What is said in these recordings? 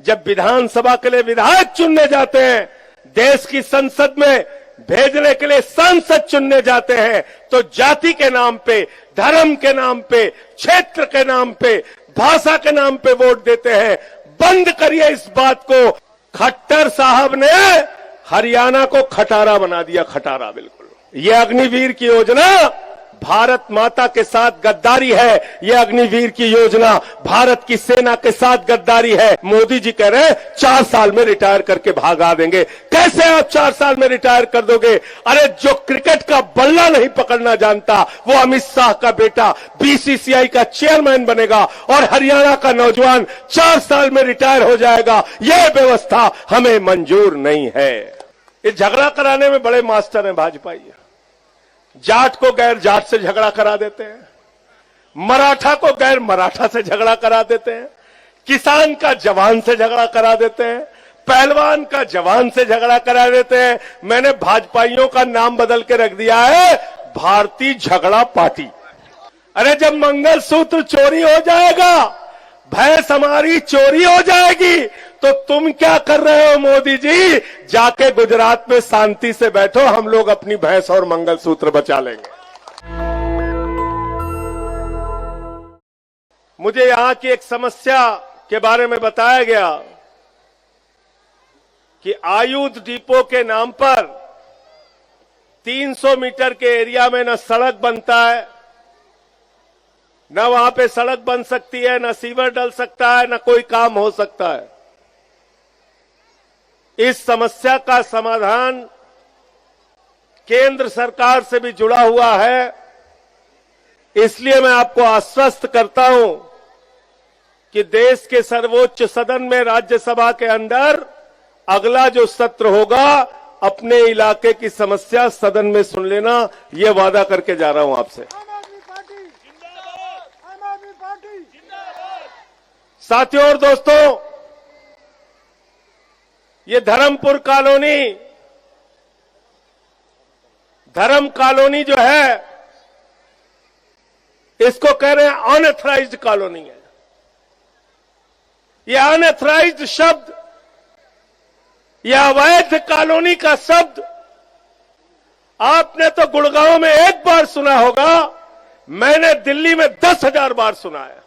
जब विधानसभा के लिए विधायक चुनने जाते हैं, देश की संसद में भेजने के लिए सांसद चुनने जाते हैं, तो जाति के नाम पे, धर्म के नाम पे, क्षेत्र के नाम पे, भाषा के नाम पे वोट देते हैं। बंद करिए इस बात को। खट्टर साहब ने हरियाणा को खटारा बना दिया, खटारा बिल्कुल। ये अग्निवीर की योजना भारत माता के साथ गद्दारी है। ये अग्निवीर की योजना भारत की सेना के साथ गद्दारी है। मोदी जी कह रहे हैं 4 साल में रिटायर करके भागा देंगे। कैसे आप 4 साल में रिटायर कर दोगे? अरे जो क्रिकेट का बल्ला नहीं पकड़ना जानता, वो अमित शाह का बेटा बीसीसीआई का चेयरमैन बनेगा और हरियाणा का नौजवान 4 साल में रिटायर हो जाएगा। यह व्यवस्था हमें मंजूर नहीं है। ये झगड़ा कराने में बड़े मास्टर हैं भाजपा। जाट को गैर जाट से झगड़ा करा देते हैं, मराठा को गैर मराठा से झगड़ा करा देते हैं, किसान का जवान से झगड़ा करा देते हैं, पहलवान का जवान से झगड़ा करा देते हैं। मैंने भाजपाइयों का नाम बदल के रख दिया है भारतीय झगड़ा पार्टी। अरे जब मंगलसूत्र चोरी हो जाएगा, भैंस हमारी चोरी हो जाएगी, तो तुम क्या कर रहे हो मोदी जी? जाके गुजरात में शांति से बैठो, हम लोग अपनी भैंस और मंगलसूत्र बचा लेंगे। मुझे यहां की एक समस्या के बारे में बताया गया कि आयुध डिपो के नाम पर 300 मीटर के एरिया में न सड़क बनता है, न वहां पे सड़क बन सकती है, न सीवर डल सकता है, न कोई काम हो सकता है। इस समस्या का समाधान केंद्र सरकार से भी जुड़ा हुआ है। इसलिए मैं आपको आश्वस्त करता हूं कि देश के सर्वोच्च सदन में राज्यसभा के अंदर अगला जो सत्र होगा, अपने इलाके की समस्या सदन में सुन लेना, यह वादा करके जा रहा हूं आपसे। साथियों और दोस्तों, ये धर्मपुर कॉलोनी जो है, इसको कह रहे हैं अनऑथराइज्ड कॉलोनी है। ये अनऑथराइज्ड शब्द, यह अवैध कॉलोनी का शब्द आपने तो गुड़गांव में 1 बार सुना होगा, मैंने दिल्ली में 10,000 बार सुना है।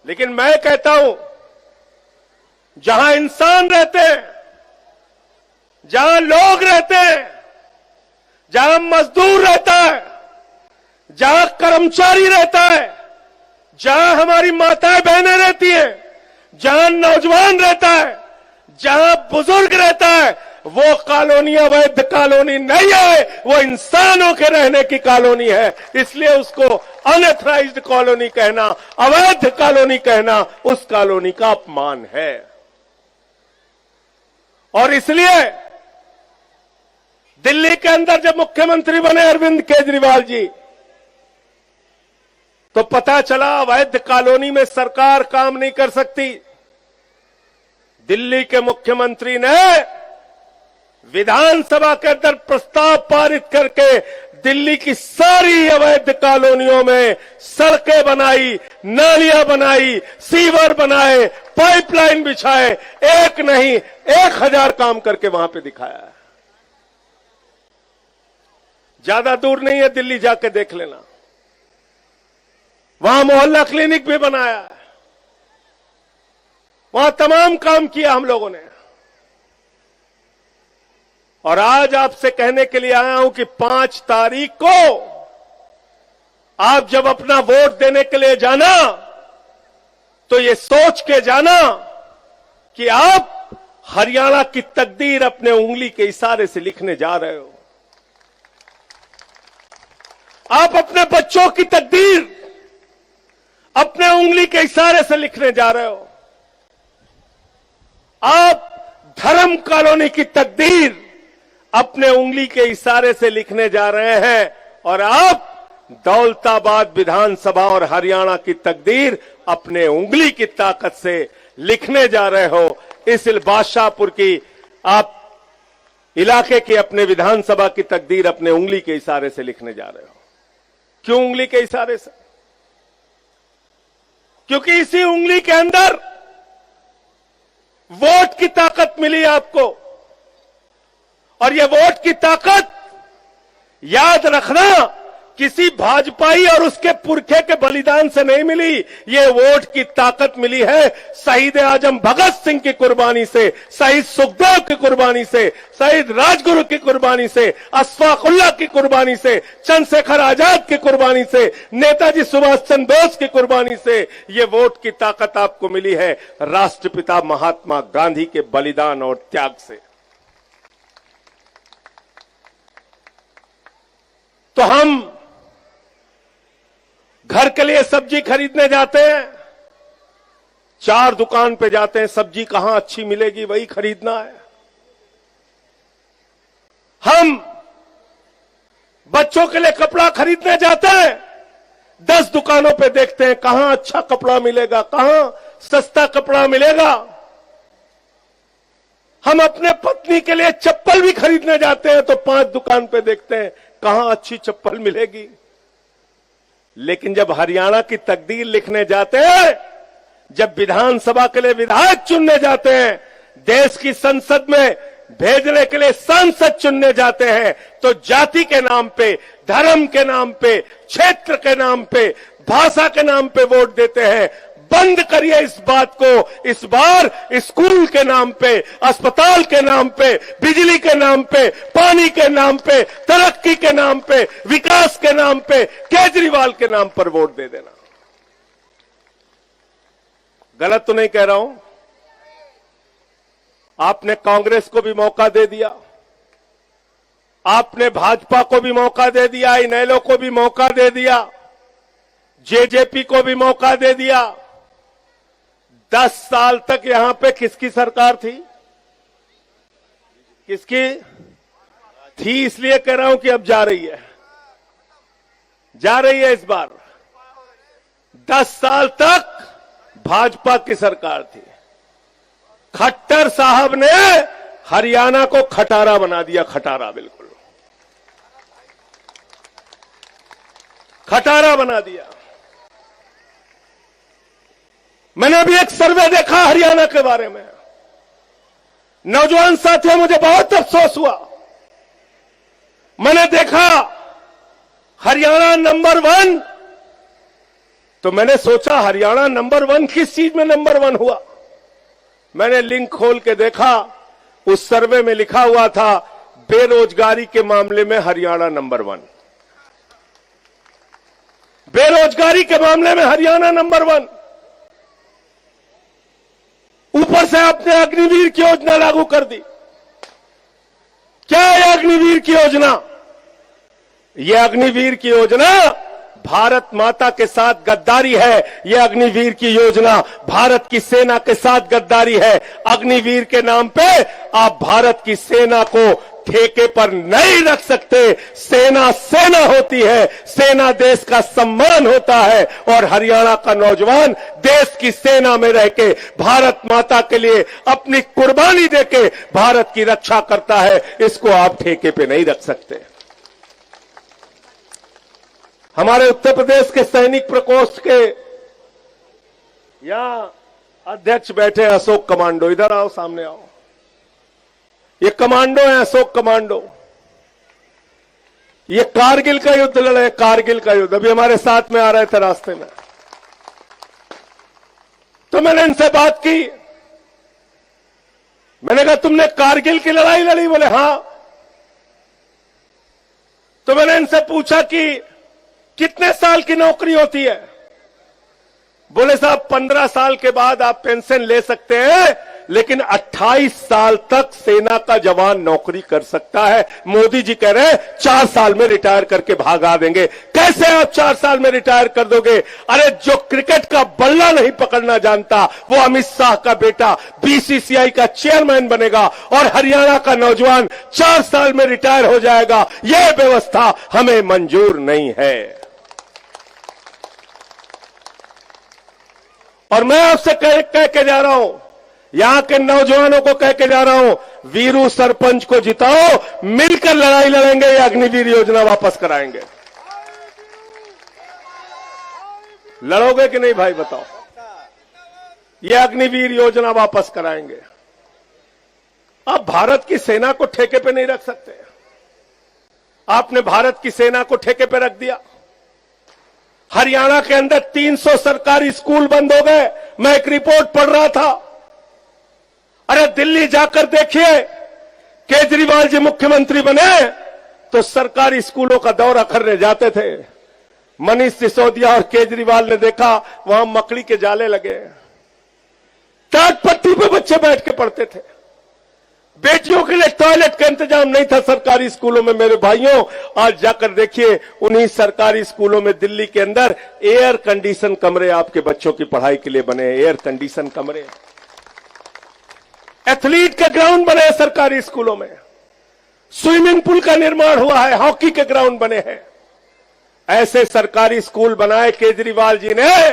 लेकिन मैं कहता हूं, जहां इंसान रहते हैं, जहां लोग रहते हैं, जहां मजदूर रहता है, जहां कर्मचारी रहता है, जहां हमारी माताएं बहनें रहती हैं, जहां नौजवान रहता है, जहां बुजुर्ग रहता है, वो कॉलोनी अवैध कॉलोनी नहीं है, वो इंसानों के रहने की कॉलोनी है। इसलिए उसको अनऑथराइज्ड कॉलोनी कहना, अवैध कॉलोनी कहना, उस कॉलोनी का अपमान है। और इसलिए दिल्ली के अंदर जब मुख्यमंत्री बने अरविंद केजरीवाल जी, तो पता चला अवैध कॉलोनी में सरकार काम नहीं कर सकती। दिल्ली के मुख्यमंत्री ने विधानसभा के अंदर प्रस्ताव पारित करके दिल्ली की सारी अवैध कॉलोनियों में सड़कें बनाई, नालियां बनाई, सीवर बनाए, पाइपलाइन बिछाए। एक नहीं 1000 काम करके वहां पे दिखाया है। ज्यादा दूर नहीं है, दिल्ली जाके देख लेना। वहां मोहल्ला क्लिनिक भी बनाया है, वहां तमाम काम किया हम लोगों ने। और आज आपसे कहने के लिए आया हूं कि 5 तारीख को आप जब अपना वोट देने के लिए जाना, तो ये सोच के जाना कि आप हरियाणा की तकदीर अपने उंगली के इशारे से लिखने जा रहे हो। आप अपने बच्चों की तकदीर अपने उंगली के इशारे से लिखने जा रहे हो। आप धर्म कॉलोनी की तकदीर अपने उंगली के इशारे से लिखने जा रहे हैं, और आप दौलताबाद विधानसभा और हरियाणा की तकदीर अपने उंगली की ताकत से लिखने जा रहे हो। इस बादशाहपुर की आप इलाके की अपने विधानसभा की तकदीर अपने उंगली के इशारे से लिखने जा रहे हो। क्यों उंगली के इशारे से? क्योंकि इसी उंगली के अंदर मिली आपको। और ये वोट की ताकत याद रखना किसी भाजपाई और उसके पुरखे के बलिदान से नहीं मिली, ये वोट की ताकत मिली है शहीद आजम भगत सिंह की कुर्बानी से, शहीद सुखदेव की कुर्बानी से, शहीद राजगुरु की कुर्बानी से, अशफाकुल्लाह की कुर्बानी से, चंद्रशेखर आजाद की कुर्बानी से, नेताजी सुभाष चंद्र बोस की कुर्बानी से। ये वोट की ताकत आपको मिली है राष्ट्रपिता महात्मा गांधी के बलिदान और त्याग से। तो हम घर के लिए सब्जी खरीदने जाते हैं, 4 दुकान पे जाते हैं, सब्जी कहां अच्छी मिलेगी वही खरीदना है। हम बच्चों के लिए कपड़ा खरीदने जाते हैं, 10 दुकानों पे देखते हैं कहां अच्छा कपड़ा मिलेगा, कहां सस्ता कपड़ा मिलेगा। हम अपने पत्नी के लिए चप्पल भी खरीदने जाते हैं तो 5 दुकान पे देखते हैं कहां अच्छी चप्पल मिलेगी। लेकिन जब हरियाणा की तकदीर लिखने जाते हैं, जब विधानसभा के लिए विधायक चुनने जाते हैं, देश की संसद में भेजने के लिए सांसद चुनने जाते हैं, तो जाति के नाम पे, धर्म के नाम पे, क्षेत्र के नाम पे, भाषा के नाम पे वोट देते हैं। बंद करिए इस बात को। इस बार स्कूल के नाम पे, अस्पताल के नाम पे, बिजली के नाम पे, पानी के नाम पे, तरक्की के नाम पे, विकास के नाम पे, केजरीवाल के नाम पर वोट दे देना। गलत तो नहीं कह रहा हूं? आपने कांग्रेस को भी मौका दे दिया, आपने भाजपा को भी मौका दे दिया, इनेलो को भी मौका दे दिया, जेजेपी को भी मौका दे दिया। 10 साल तक यहां पे किसकी सरकार थी? किसकी थी? इसलिए कह रहा हूं कि अब जा रही है, जा रही है इस बार। 10 साल तक भाजपा की सरकार थी। खट्टर साहब ने हरियाणा को खटारा बना दिया, खटारा, बिल्कुल खटारा बना दिया। मैंने अभी एक सर्वे देखा हरियाणा के बारे में, नौजवान साथियों, मुझे बहुत अफसोस हुआ। मैंने देखा हरियाणा नंबर 1, तो मैंने सोचा हरियाणा नंबर 1 किस चीज में नंबर 1 हुआ? मैंने लिंक खोल के देखा, उस सर्वे में लिखा हुआ था बेरोजगारी के मामले में हरियाणा नंबर 1। बेरोजगारी के मामले में हरियाणा नंबर 1। ऊपर से आपने अग्निवीर की योजना लागू कर दी। क्या है अग्निवीर की योजना? यह अग्निवीर की योजना भारत माता के साथ गद्दारी है। यह अग्निवीर की योजना भारत की सेना के साथ गद्दारी है। अग्निवीर के नाम पे आप भारत की सेना को ठेके पर नहीं रख सकते। सेना सेना होती है, सेना देश का सम्मान होता है, और हरियाणा का नौजवान देश की सेना में रह के भारत माता के लिए अपनी कुर्बानी देके भारत की रक्षा करता है। इसको आप ठेके पे नहीं रख सकते। हमारे उत्तर प्रदेश के सैनिक प्रकोष्ठ के यहां अध्यक्ष बैठे अशोक कमांडो, इधर आओ, सामने आओ। ये कमांडो है, अशोक कमांडो। ये कारगिल का युद्ध लड़े, कारगिल का युद्ध। अभी हमारे साथ में आ रहे थे रास्ते में, तो मैंने इनसे बात की। मैंने कहा तुमने कारगिल की लड़ाई लड़ी? बोले हां। तो मैंने इनसे पूछा कि कितने साल की नौकरी होती है? बोले साहब 15 साल के बाद आप पेंशन ले सकते हैं, लेकिन 28 साल तक सेना का जवान नौकरी कर सकता है। मोदी जी कह रहे हैं 4 साल में रिटायर करके भागा देंगे। कैसे आप 4 साल में रिटायर कर दोगे? अरे जो क्रिकेट का बल्ला नहीं पकड़ना जानता, वो अमित शाह का बेटा बीसीसीआई का चेयरमैन बनेगा, और हरियाणा का नौजवान 4 साल में रिटायर हो जाएगा। यह व्यवस्था हमें मंजूर नहीं है। और मैं आपसे कह के जा रहा हूं, यहां के नौजवानों को कह के जा रहा हूं, वीरू सरपंच को जिताओ, मिलकर लड़ाई लड़ेंगे, ये अग्निवीर योजना वापस कराएंगे। लड़ोगे कि नहीं भाई बताओ? ये अग्निवीर योजना वापस कराएंगे। आप भारत की सेना को ठेके पे नहीं रख सकते। आपने भारत की सेना को ठेके पे रख दिया। हरियाणा के अंदर 300 सरकारी स्कूल बंद हो गए। मैं एक रिपोर्ट पढ़ रहा था। अरे दिल्ली जाकर देखिए, केजरीवाल जी मुख्यमंत्री बने तो सरकारी स्कूलों का दौरा करने जाते थे। मनीष सिसोदिया और केजरीवाल ने देखा वहां मकड़ी के जाले लगे, टाट पट्टी पे बच्चे बैठ के पढ़ते थे। बेटियों के लिए टॉयलेट का इंतजाम नहीं था सरकारी स्कूलों में। मेरे भाइयों, आज जाकर देखिए उन्हीं सरकारी स्कूलों में दिल्ली के अंदर एयर कंडीशन कमरे आपके बच्चों की पढ़ाई के लिए बने। एयर कंडीशन कमरे, एथलीट के ग्राउंड बने हैं सरकारी स्कूलों में, स्विमिंग पूल का निर्माण हुआ है, हॉकी के ग्राउंड बने हैं। ऐसे सरकारी स्कूल बनाए केजरीवाल जी ने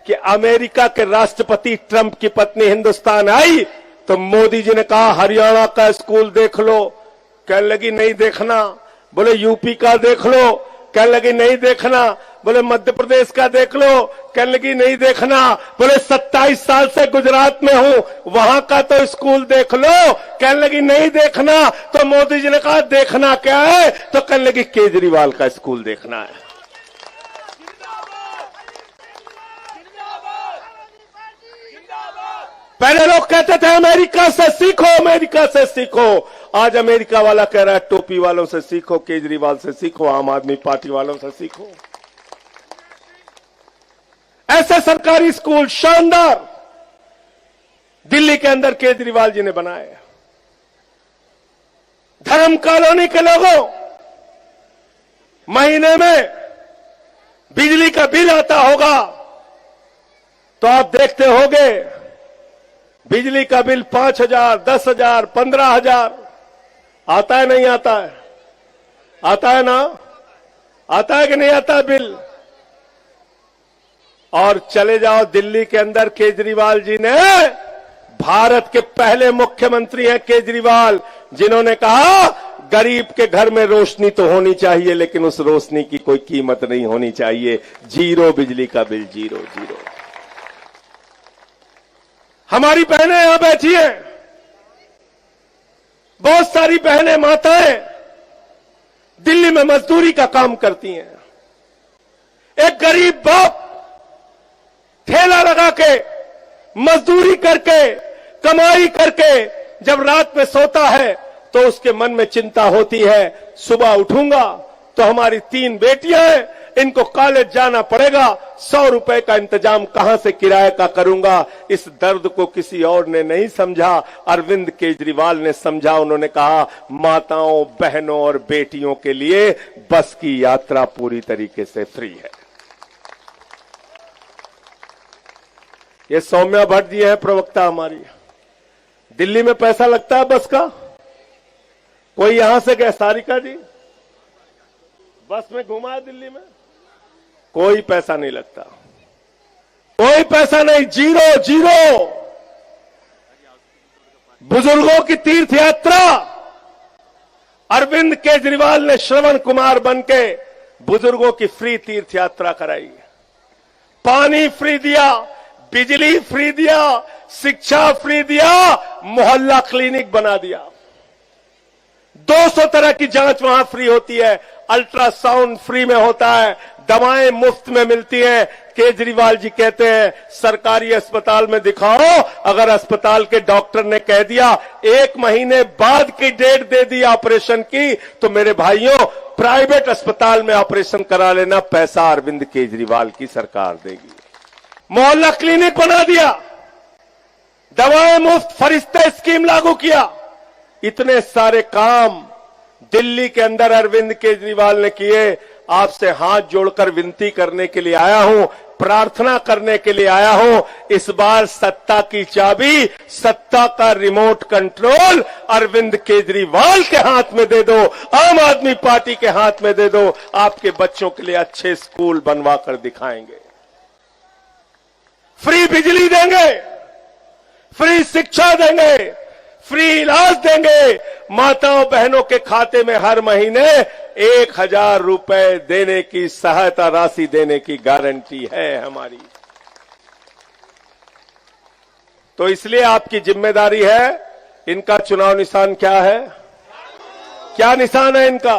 कि अमेरिका के राष्ट्रपति ट्रंप की पत्नी हिंदुस्तान आई तो मोदी जी ने कहा हरियाणा का स्कूल देख लो, कहने लगी नहीं देखना। बोले यूपी का देख लो, कहने लगी नहीं देखना। बोले मध्य प्रदेश का देख लो, कहने लगी नहीं देखना। बोले 27 साल से गुजरात में हूं, वहां का तो स्कूल देख लो, कहने लगी नहीं देखना। तो मोदी जी ने कहा देखना क्या है, तो कहने लगी केजरीवाल का स्कूल देखना है। पहले लोग कहते थे अमेरिका से सीखो, अमेरिका से सीखो। आज अमेरिका वाला कह रहा है टोपी वालों से सीखो, केजरीवाल से सीखो, आम आदमी पार्टी वालों से सीखो। ऐसे सरकारी स्कूल शानदार दिल्ली के अंदर केजरीवाल जी ने बनाए। धर्म कॉलोनी के लोगों, महीने में बिजली का बिल आता होगा तो आप देखते होंगे बिजली का बिल 5,000, 10,000, 15,000 आता है नहीं आता है? आता है ना? आता है कि नहीं आता बिल? और चले जाओ दिल्ली के अंदर, केजरीवाल जी ने, भारत के पहले मुख्यमंत्री हैं केजरीवाल, जिन्होंने कहा गरीब के घर में रोशनी तो होनी चाहिए लेकिन उस रोशनी की कोई कीमत नहीं होनी चाहिए। जीरो बिजली का बिल, जीरो जीरो। हमारी बहनें यहां बैठी हैं, बहुत सारी बहनें माताएं दिल्ली में मजदूरी का काम करती हैं। एक गरीब बाप ठेला लगा के, मजदूरी करके, कमाई करके जब रात में सोता है तो उसके मन में चिंता होती है, सुबह उठूंगा तो हमारी 3 बेटियां हैं, इनको कॉलेज जाना पड़ेगा, 100 रुपए का इंतजाम कहां से किराए का करूंगा। इस दर्द को किसी और ने नहीं समझा, अरविंद केजरीवाल ने समझा। उन्होंने कहा माताओं, बहनों और बेटियों के लिए बस की यात्रा पूरी तरीके से फ्री है। ये सौम्या भट्ट जी है प्रवक्ता हमारी। दिल्ली में पैसा लगता है बस का? कोई यहां से गया? सारिका जी बस में घुमा है दिल्ली में? कोई पैसा नहीं लगता, कोई पैसा नहीं, जीरो जीरो। बुजुर्गों की तीर्थ यात्रा अरविंद केजरीवाल ने श्रवण कुमार बनके बुजुर्गों की फ्री तीर्थ यात्रा कराई। पानी फ्री दिया, बिजली फ्री दिया, शिक्षा फ्री दिया, मोहल्ला क्लिनिक बना दिया। 200 तरह की जांच वहां फ्री होती है, अल्ट्रासाउंड फ्री में होता है, दवाएं मुफ्त में मिलती हैं। केजरीवाल जी कहते हैं सरकारी अस्पताल में दिखाओ, अगर अस्पताल के डॉक्टर ने कह दिया 1 महीने बाद की डेट दे दी ऑपरेशन की, तो मेरे भाइयों प्राइवेट अस्पताल में ऑपरेशन करा लेना, पैसा अरविंद केजरीवाल की सरकार देगी। मोहल्ला क्लिनिक बना दिया, दवाएं मुफ्त, फरिश्ते स्कीम लागू किया। इतने सारे काम दिल्ली के अंदर अरविंद केजरीवाल ने किए। आपसे हाथ जोड़कर विनती करने के लिए आया हूं, प्रार्थना करने के लिए आया हूं, इस बार सत्ता की चाबी, सत्ता का रिमोट कंट्रोल अरविंद केजरीवाल के हाथ में दे दो, आम आदमी पार्टी के हाथ में दे दो। आपके बच्चों के लिए अच्छे स्कूल बनवा कर दिखाएंगे, फ्री बिजली देंगे, फ्री शिक्षा देंगे, फ्री इलाज देंगे। माताओं बहनों के खाते में हर महीने 1,000 रुपए देने की, सहायता राशि देने की गारंटी है हमारी। तो इसलिए आपकी जिम्मेदारी है इनका चुनाव निशान क्या है? क्या निशान है इनका?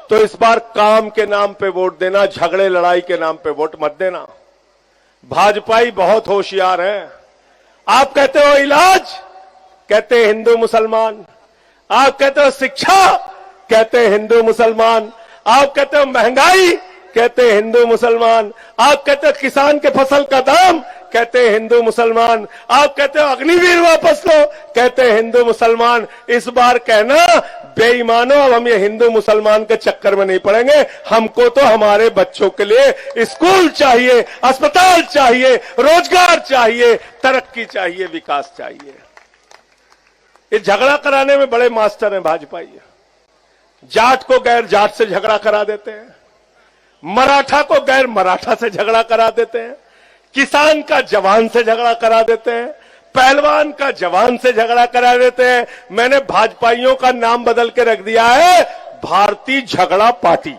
तो इस बार काम के नाम पे वोट देना, झगड़े लड़ाई के नाम पे वोट मत देना। भाजपाई बहुत होशियार हैं। आप कहते हो इलाज, कहते हिंदू मुसलमान। आप कहते हो शिक्षा, कहते हिंदू मुसलमान। आप कहते हो महंगाई, कहते हिंदू मुसलमान। आप कहते हो किसान के फसल का दाम, कहते हिंदू मुसलमान। आप कहते हो अग्निवीर वापस लो, कहते हिंदू मुसलमान। इस बार कहना बेईमानो, अब हम ये हिंदू मुसलमान के चक्कर में नहीं पड़ेंगे। हमको तो हमारे बच्चों के लिए स्कूल चाहिए, अस्पताल चाहिए, रोजगार चाहिए, तरक्की चाहिए, विकास चाहिए। ये झगड़ा कराने में बड़े मास्टर हैं भाजपा। जाट को गैर जाट से झगड़ा करा देते हैं, मराठा को गैर मराठा से झगड़ा करा देते हैं, किसान का जवान से झगड़ा करा देते हैं, पहलवान का जवान से झगड़ा करा देते हैं। मैंने भाजपाइयों का नाम बदल के रख दिया है भारतीय झगड़ा पार्टी।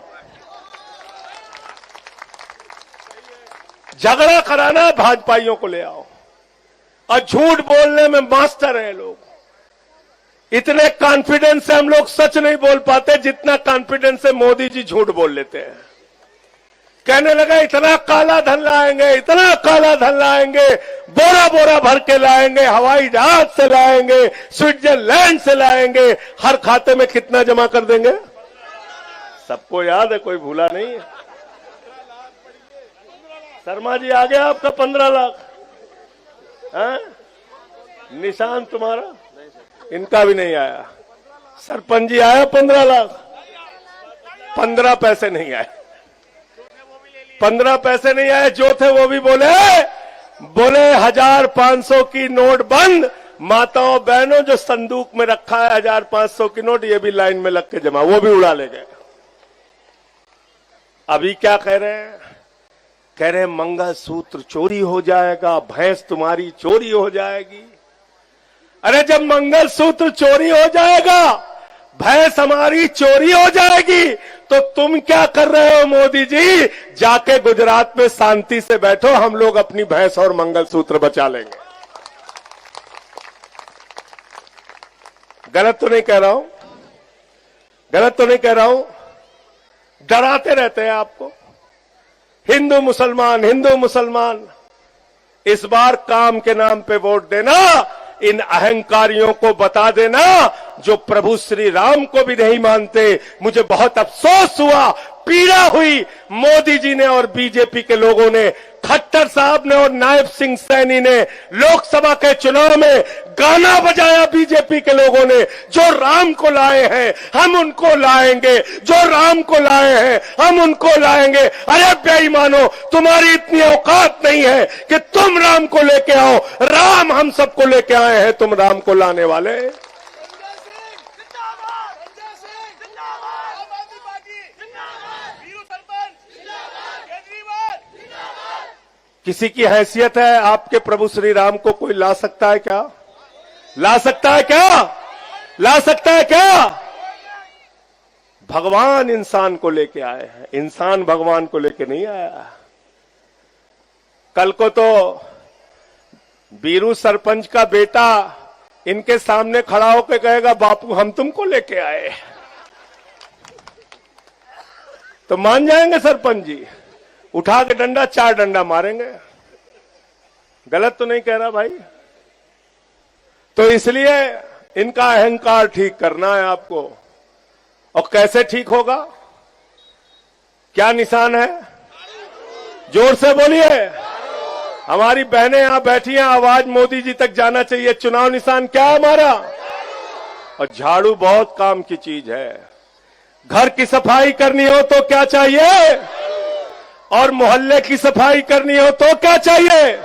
झगड़ा कराना भाजपाइयों को ले आओ, और झूठ बोलने में मास्टर हैं लोग। इतने कॉन्फिडेंस से हम लोग सच नहीं बोल पाते जितना कॉन्फिडेंस से मोदी जी झूठ बोल लेते हैं। कहने लगा इतना काला धन लाएंगे, इतना काला धन लाएंगे, बोरा बोरा भर के लाएंगे, हवाई जहाज से लाएंगे, स्विट्जरलैंड से लाएंगे। हर खाते में कितना जमा कर देंगे? सबको याद है, कोई भूला नहीं है। शर्मा जी आ गया आपका 15 लाख है? निशान तुम्हारा? इनका भी नहीं आया। सरपंच जी आया 15 लाख, 15 पैसे नहीं आए। 15 पैसे नहीं आए। जो थे वो भी बोले 1500 की नोट बंद। माताओं बहनों जो संदूक में रखा है 1500 की नोट, ये भी लाइन में लग के जमा, वो भी उड़ा ले गए। अभी क्या कह रहे हैं? कह रहे हैं मंगलसूत्र चोरी हो जाएगा, भैंस तुम्हारी चोरी हो जाएगी। अरे जब मंगलसूत्र चोरी हो जाएगा, भैंस हमारी चोरी हो जाएगी, तो तुम क्या कर रहे हो मोदी जी? जाके गुजरात में शांति से बैठो, हम लोग अपनी भैंस और मंगलसूत्र बचा लेंगे। गलत तो नहीं कह रहा हूं? गलत तो नहीं कह रहा हूं? डराते रहते हैं आपको, हिंदू मुसलमान, हिंदू मुसलमान। इस बार काम के नाम पे वोट देना, इन अहंकारियों को बता देना जो प्रभु श्री राम को भी नहीं मानते। मुझे बहुत अफसोस हुआ, पीड़ा हुई। मोदी जी ने और बीजेपी के लोगों ने, खट्टर साहब ने और नायब सिंह सैनी ने लोकसभा के चुनाव में गाना बजाया। बीजेपी के लोगों ने जो राम को लाए हैं हम उनको लाएंगे, जो राम को लाए हैं हम उनको लाएंगे। अरे बेईमानो, तुम्हारी इतनी औकात नहीं है कि तुम राम को लेके आओ। राम हम सबको लेके आए हैं, तुम राम को लाने वाले। किसी की हैसियत है आपके प्रभु श्री राम को कोई ला सकता है क्या? ला सकता है क्या? ला सकता है क्या? भगवान इंसान को लेके आए हैं, इंसान भगवान को लेके नहीं आया। कल को तो बीरू सरपंच का बेटा इनके सामने खड़ा होकर कहेगा बापू हम तुमको लेके आए, तो मान जाएंगे सरपंच जी? उठा के डंडा, 4 डंडा मारेंगे। गलत तो नहीं कह रहा भाई? तो इसलिए इनका अहंकार ठीक करना है आपको। और कैसे ठीक होगा? क्या निशान है? जोर से बोलिए। हमारी बहनें यहां बैठी हैं, आवाज मोदी जी तक जाना चाहिए। चुनाव निशान क्या है हमारा? और झाड़ू बहुत काम की चीज है। घर की सफाई करनी हो तो क्या चाहिए? और मोहल्ले की सफाई करनी हो तो क्या चाहिए?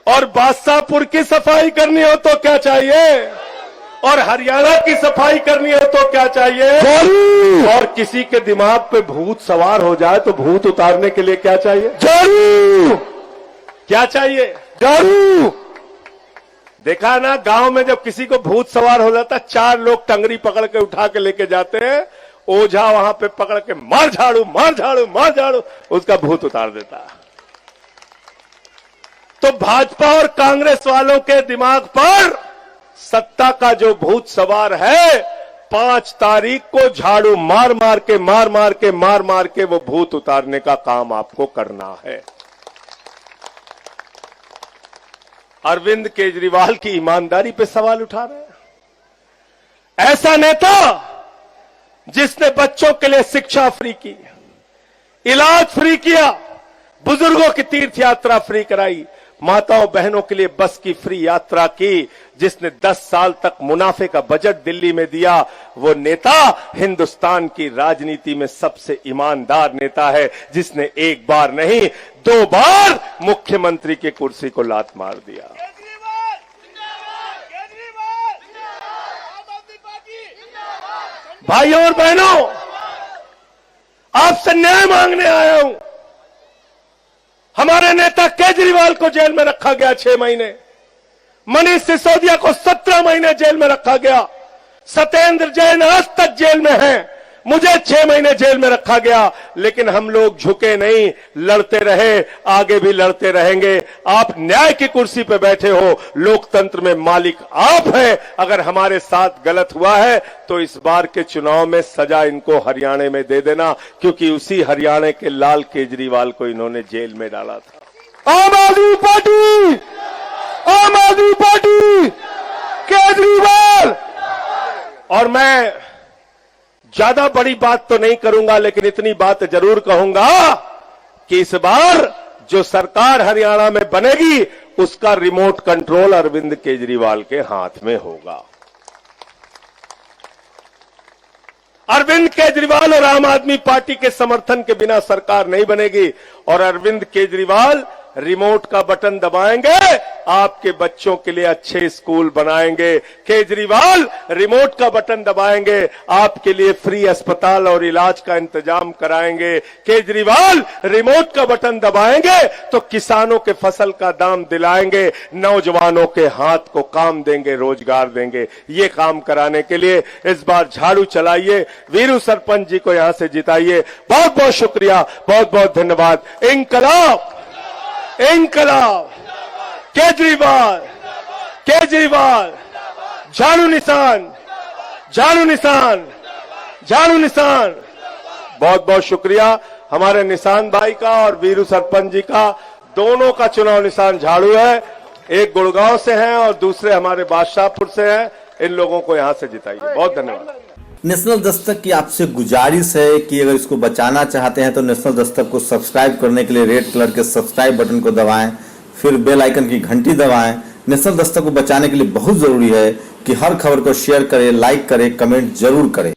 और बादशाहपुर की सफाई करनी हो तो क्या चाहिए? और हरियाणा की सफाई करनी हो तो क्या चाहिए? और किसी के दिमाग पे भूत सवार हो जाए तो भूत उतारने के लिए क्या चाहिए? झाड़ू। क्या चाहिए? झाड़ू। देखा ना, गांव में जब किसी को भूत सवार हो जाता, 4 लोग टंगरी पकड़ के उठा के लेके जाते हैं, ओझा वहां पे पकड़ के मार झाड़ू, मार झाड़ू, मार झाड़ू, उसका भूत उतार देता। तो भाजपा और कांग्रेस वालों के दिमाग पर सत्ता का जो भूत सवार है 5 तारीख को झाड़ू मार मार के वो भूत उतारने का काम आपको करना है। अरविंद केजरीवाल की ईमानदारी पे सवाल उठा रहे हैं। ऐसा नेता जिसने बच्चों के लिए शिक्षा फ्री की, इलाज फ्री किया, बुजुर्गों की तीर्थ यात्रा फ्री कराई, माताओं बहनों के लिए बस की फ्री यात्रा की, जिसने 10 साल तक मुनाफे का बजट दिल्ली में दिया, वो नेता हिंदुस्तान की राजनीति में सबसे ईमानदार नेता है, जिसने एक बार नहीं 2 बार मुख्यमंत्री की कुर्सी को लात मार दिया। भाइयों और बहनों, आपसे न्याय मांगने आया हूं। हमारे नेता केजरीवाल को जेल में रखा गया 6 महीने, मनीष सिसोदिया को 17 महीने जेल में रखा गया, सत्येंद्र जैन आज तक जेल में हैं, मुझे 6 महीने जेल में रखा गया, लेकिन हम लोग झुके नहीं, लड़ते रहे, आगे भी लड़ते रहेंगे। आप न्याय की कुर्सी पे बैठे हो, लोकतंत्र में मालिक आप हैं। अगर हमारे साथ गलत हुआ है तो इस बार के चुनाव में सजा इनको हरियाणा में दे देना, क्योंकि उसी हरियाणा के लाल केजरीवाल को इन्होंने जेल में डाला था। आम आदमी पार्टी, आम आदमी पार्टी, केजरीवाल। और मैं ज्यादा बड़ी बात तो नहीं करूंगा, लेकिन इतनी बात जरूर कहूंगा कि इस बार जो सरकार हरियाणा में बनेगी उसका रिमोट कंट्रोल अरविंद केजरीवाल के हाथ में होगा। अरविंद केजरीवाल और आम आदमी पार्टी के समर्थन के बिना सरकार नहीं बनेगी, और अरविंद केजरीवाल रिमोट का बटन दबाएंगे, आपके बच्चों के लिए अच्छे स्कूल बनाएंगे। केजरीवाल रिमोट का बटन दबाएंगे, आपके लिए फ्री अस्पताल और इलाज का इंतजाम कराएंगे। केजरीवाल रिमोट का बटन दबाएंगे तो किसानों के फसल का दाम दिलाएंगे, नौजवानों के हाथ को काम देंगे, रोजगार देंगे। ये काम कराने के लिए इस बार झाड़ू चलाइए, वीरू सरपंच जी को यहां से जिताइए। बहुत बहुत शुक्रिया, बहुत बहुत धन्यवाद। इंकलाब, इंकलाब, केजरीवाल, केजरीवाल, झाड़ू निशान, झाड़ू निशान, झाड़ू निशान। बहुत बहुत शुक्रिया हमारे निशान भाई का और वीरू सरपंच जी का, दोनों का चुनाव निशान झाड़ू है। एक गुड़गांव से हैं और दूसरे हमारे बादशाहपुर से हैं। इन लोगों को यहां से जिताइए। बहुत धन्यवाद। नेशनल दस्तक की आपसे गुजारिश है कि अगर इसको बचाना चाहते हैं तो नेशनल दस्तक को सब्सक्राइब करने के लिए रेड कलर के सब्सक्राइब बटन को दबाएं, फिर बेल आइकन की घंटी दबाएं। नेशनल दस्तक को बचाने के लिए बहुत जरूरी है कि हर खबर को शेयर करें, लाइक करें, कमेंट जरूर करें।